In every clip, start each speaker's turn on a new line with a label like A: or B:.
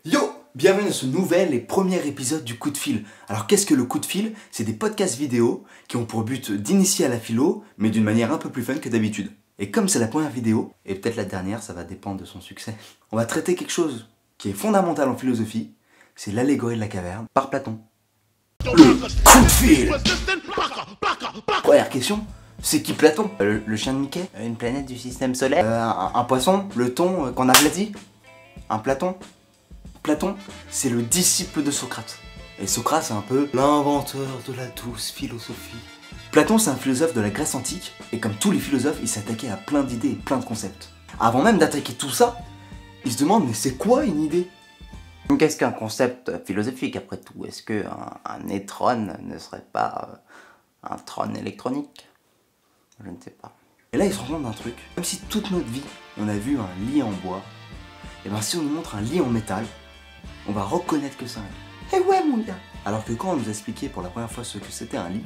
A: Yo! Bienvenue dans ce nouvel et premier épisode du Coup de Fil. Alors qu'est-ce que le Coup de Fil? C'est des podcasts vidéo qui ont pour but d'initier à la philo, mais d'une manière un peu plus fun que d'habitude. Et comme c'est la première vidéo, et peut-être la dernière, ça va dépendre de son succès, on va traiter quelque chose qui est fondamental en philosophie, c'est l'allégorie de la caverne, par Platon. Le Coup de Fil! Première question, c'est qui Platon? Le chien de Mickey? Une planète du système solaire? Un poisson? Le thon qu'on aplatit? Un Platon? Platon, c'est le disciple de Socrate. Et Socrate, c'est un peu l'inventeur de la douce philosophie. Platon, c'est un philosophe de la Grèce antique, et comme tous les philosophes, il s'attaquait à plein d'idées et plein de concepts. Avant même d'attaquer tout ça, il se demande, mais c'est quoi une idée?
B: Qu'est-ce qu'un concept philosophique après tout? Est-ce qu'un neutrone ne serait pas un trône électronique? Je ne sais pas.
A: Et là, il se rend compte d'un truc. Comme si toute notre vie, on a vu un lit en bois, et bien si on nous montre un lit en métal, on va reconnaître que c'est un lit. Eh ouais mon gars! Alors que quand on nous a expliqué pour la première fois ce que c'était un lit,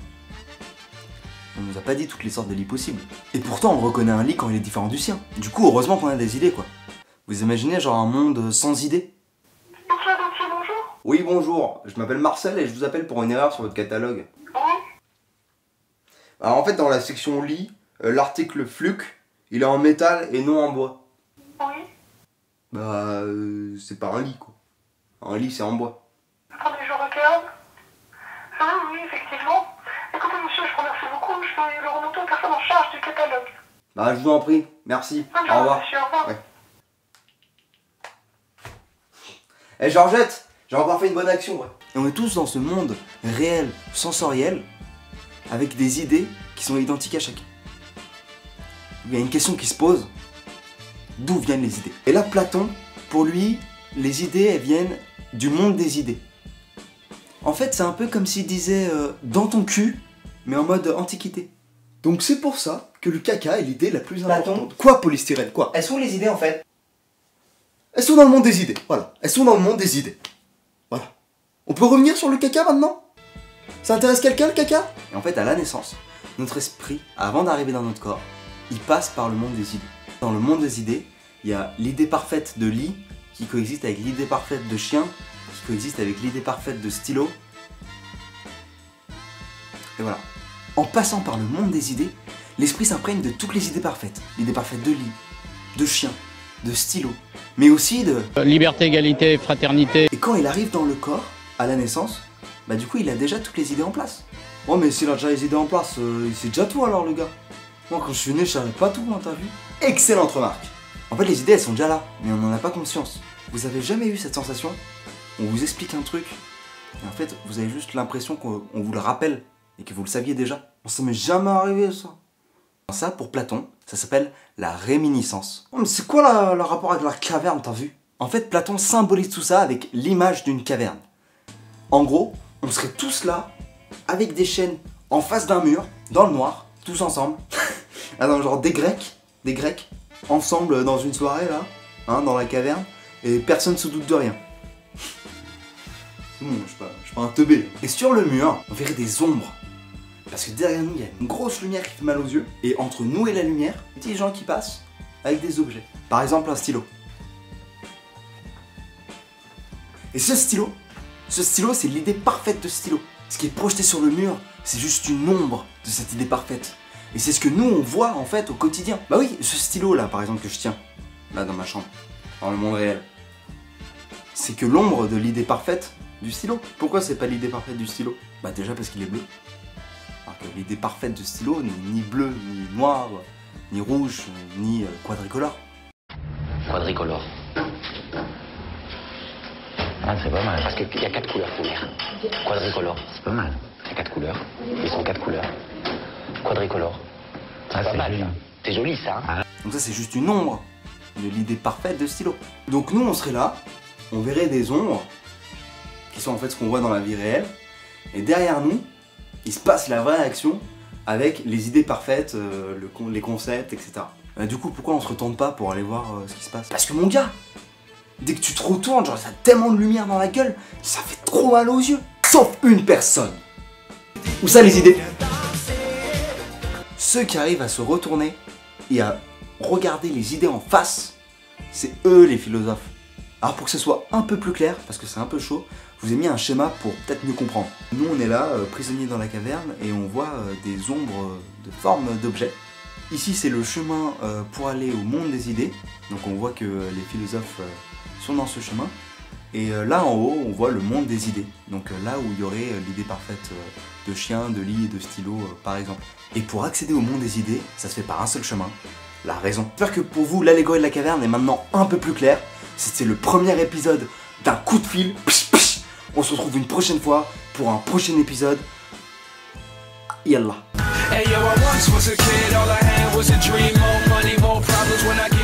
A: on nous a pas dit toutes les sortes de lits possibles. Et pourtant on reconnaît un lit quand il est différent du sien. Du coup heureusement qu'on a des idées quoi. Vous imaginez genre un monde sans idées?
C: Bonjour.
A: Oui bonjour, je m'appelle Marcel et je vous appelle pour une erreur sur votre catalogue.
C: Oui.
A: Alors en fait dans la section lit, l'article Fluc, il est en métal et non en bois.
C: Oui.
A: Bah c'est pas un lit quoi. Un lit c'est en bois.
C: Attendez, je regarde. Ah oui, effectivement. Écoutez, monsieur, je vous remercie beaucoup. Je vais le remonter aux personnes en charge du catalogue.
A: Bah je vous en prie, merci.
C: Bonne
A: Au
C: journée,
A: revoir.
C: monsieur, au revoir.
A: Ouais. Eh Georgette, j'ai encore fait une bonne action. Ouais. Et on est tous dans ce monde réel, sensoriel, avec des idées qui sont identiques à chacun. Il y a une question qui se pose, d'où viennent les idées? Et là Platon, pour lui, les idées elles viennent du monde des idées. En fait c'est un peu comme s'il disait dans ton cul, mais en mode antiquité. Donc c'est pour ça que le caca est l'idée la plus importante. Quoi polystyrène? Quoi?
B: Elles sont les idées en fait.
A: Elles sont dans le monde des idées, voilà. Elles sont dans le monde des idées. Voilà. On peut revenir sur le caca maintenant? Ça intéresse quelqu'un le caca? Et en fait, à la naissance, notre esprit, avant d'arriver dans notre corps, il passe par le monde des idées. Dans le monde des idées, il y a l'idée parfaite de lit qui coexiste avec l'idée parfaite de chien, qui coexiste avec l'idée parfaite de stylo. Et voilà. En passant par le monde des idées, l'esprit s'imprègne de toutes les idées parfaites. L'idée parfaite de lit, de chien, de stylo, mais aussi de
D: liberté, égalité, fraternité.
A: Et quand il arrive dans le corps, à la naissance, bah du coup il a déjà toutes les idées en place. Oh mais s'il a déjà les idées en place, il sait déjà tout alors le gars. Moi quand je suis né je savais pas tout, hein, t'as vu? Excellente remarque. En fait les idées elles sont déjà là, mais on n'en a pas conscience. Vous avez jamais eu cette sensation? On vous explique un truc, et en fait vous avez juste l'impression qu'on vous le rappelle, et que vous le saviez déjà. Ça m'est jamais arrivé ça. Ça, pour Platon, ça s'appelle la réminiscence. Oh, mais c'est quoi le rapport avec la caverne, t'as vu? En fait, Platon symbolise tout ça avec l'image d'une caverne. En gros, on serait tous là, avec des chaînes, en face d'un mur, dans le noir, tous ensemble. Attends, genre des Grecs, ensemble dans une soirée, là, hein, dans la caverne, et personne se doute de rien. C'est bon, je suis pas un teubé. Et sur le mur, on verrait des ombres. Parce que derrière nous, il y a une grosse lumière qui fait mal aux yeux. Et entre nous et la lumière, il y a des gens qui passent avec des objets. Par exemple, un stylo. Et ce stylo, c'est l'idée parfaite de stylo. Ce qui est projeté sur le mur, c'est juste une ombre de cette idée parfaite. Et c'est ce que nous, on voit en fait au quotidien. Bah oui, ce stylo là, par exemple, que je tiens, là dans ma chambre, dans le monde réel, c'est que l'ombre de l'idée parfaite du stylo. Pourquoi c'est pas l'idée parfaite du stylo? Bah déjà parce qu'il est bleu. Alors que l'idée parfaite de stylo n'est ni bleu, ni noir, ni rouge, ni quadricolore.
E: Quadricolore. Ah, c'est pas mal. Parce qu'il y a 4 couleurs primaires. Quadricolore. C'est pas mal. Il y a 4 couleurs. Ils sont 4 couleurs. Quadricolore. Ah, c'est pas mal. C'est joli ça. Hein.
A: Donc ça c'est juste une ombre de l'idée parfaite de stylo. Donc nous on serait là, on verrait des ombres qui sont en fait ce qu'on voit dans la vie réelle. Et derrière nous, il se passe la vraie action avec les idées parfaites, les concepts, etc. Du coup, pourquoi on se retourne pas pour aller voir ce qui se passe? Parce que mon gars, dès que tu te retournes, genre ça a tellement de lumière dans la gueule, ça fait trop mal aux yeux. Sauf une personne. Où ça les idées? Ceux qui arrivent à se retourner et à regarder les idées en face, c'est eux les philosophes. Alors pour que ce soit un peu plus clair, parce que c'est un peu chaud, je vous ai mis un schéma pour peut-être mieux comprendre. Nous on est là, prisonniers dans la caverne, et on voit des ombres de forme d'objets. Ici c'est le chemin pour aller au monde des idées, donc on voit que les philosophes sont dans ce chemin. Et là en haut on voit le monde des idées, donc là où il y aurait l'idée parfaite de chien, de lit et de stylo par exemple. Et pour accéder au monde des idées, ça se fait par un seul chemin, la raison. J'espère que pour vous l'allégorie de la caverne est maintenant un peu plus claire. C'était le premier épisode d'un coup de fil. On se retrouve une prochaine fois pour un prochain épisode. Yallah. Hey yo, I once was a kid, all I had was a dream, more money, more problems when I get